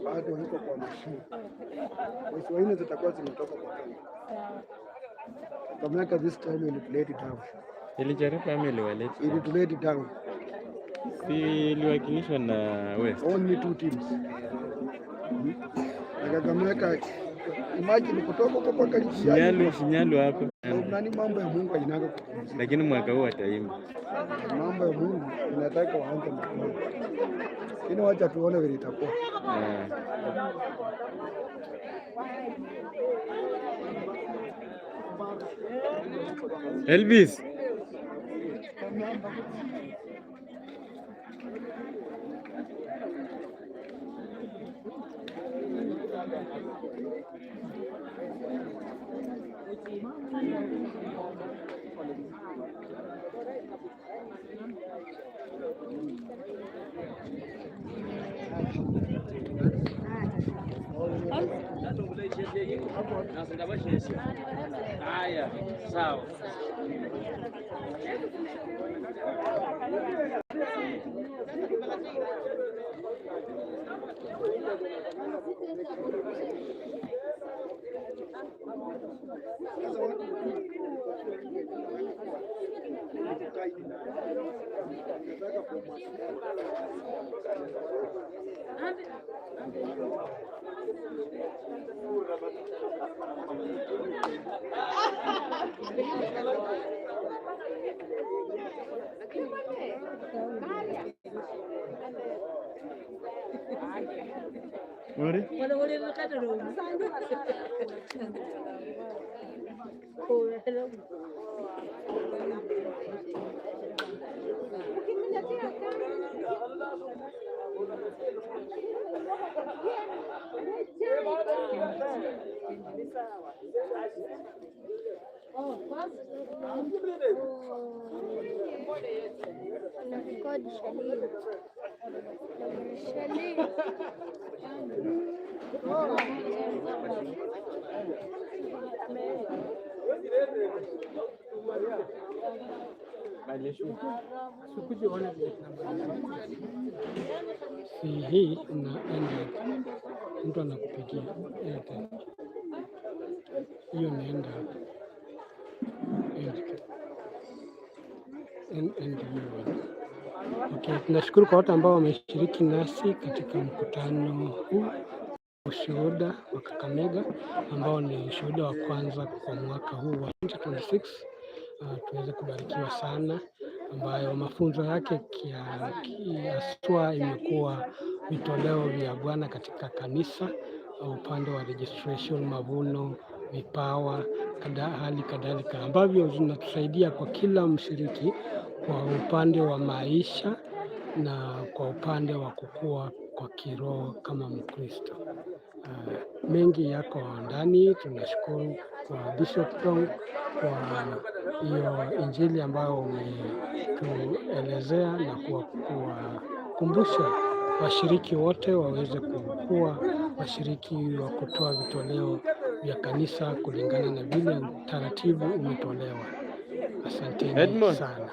Bado niko kwa mashine. Mwezi wa 4 zitakuwa zimetoka kwa Kenya. Kamaka this time will let it down. Ilijaribu ama iliwaleta? Ili let it down. Si iliwakilishwa na West. Only 2 teams. Kamaka imagine kutoka kwa mpaka Shinyalu hapa. Nani mambo ya Mungu inataka kupumzika. Lakini mwaka huu ataimba. Mambo ya Mungu inataka waanze mapema. Ina wacha tuone vile itakuwa. Elvis. Haya, sawa. Hii unaenda mtu anakupigia hiyo naenda okay. Tunashukuru kwa watu ambao wameshiriki nasi katika mkutano huu ushuhuda wa Kakamega ambao ni ushuhuda wa kwanza kwa mwaka huu wa 2026. Tuweze kubarikiwa sana, ambayo mafunzo yake kiaswa imekuwa vitoleo vya Bwana katika kanisa, upande wa registration, mavuno, vipawa, hali kadhalika, ambavyo zinatusaidia kwa kila mshiriki kwa upande wa maisha na kwa upande wa kukua kwa kiroho kama Mkristo. Mengi yako ndani. Tunashukuru kwa Bishop Tong kwa hiyo injili ambayo umetuelezea na kuwakumbusha washiriki wote waweze kuwa washiriki wa kutoa vitoleo vya kanisa kulingana na vile taratibu umetolewa. Asanteni sana.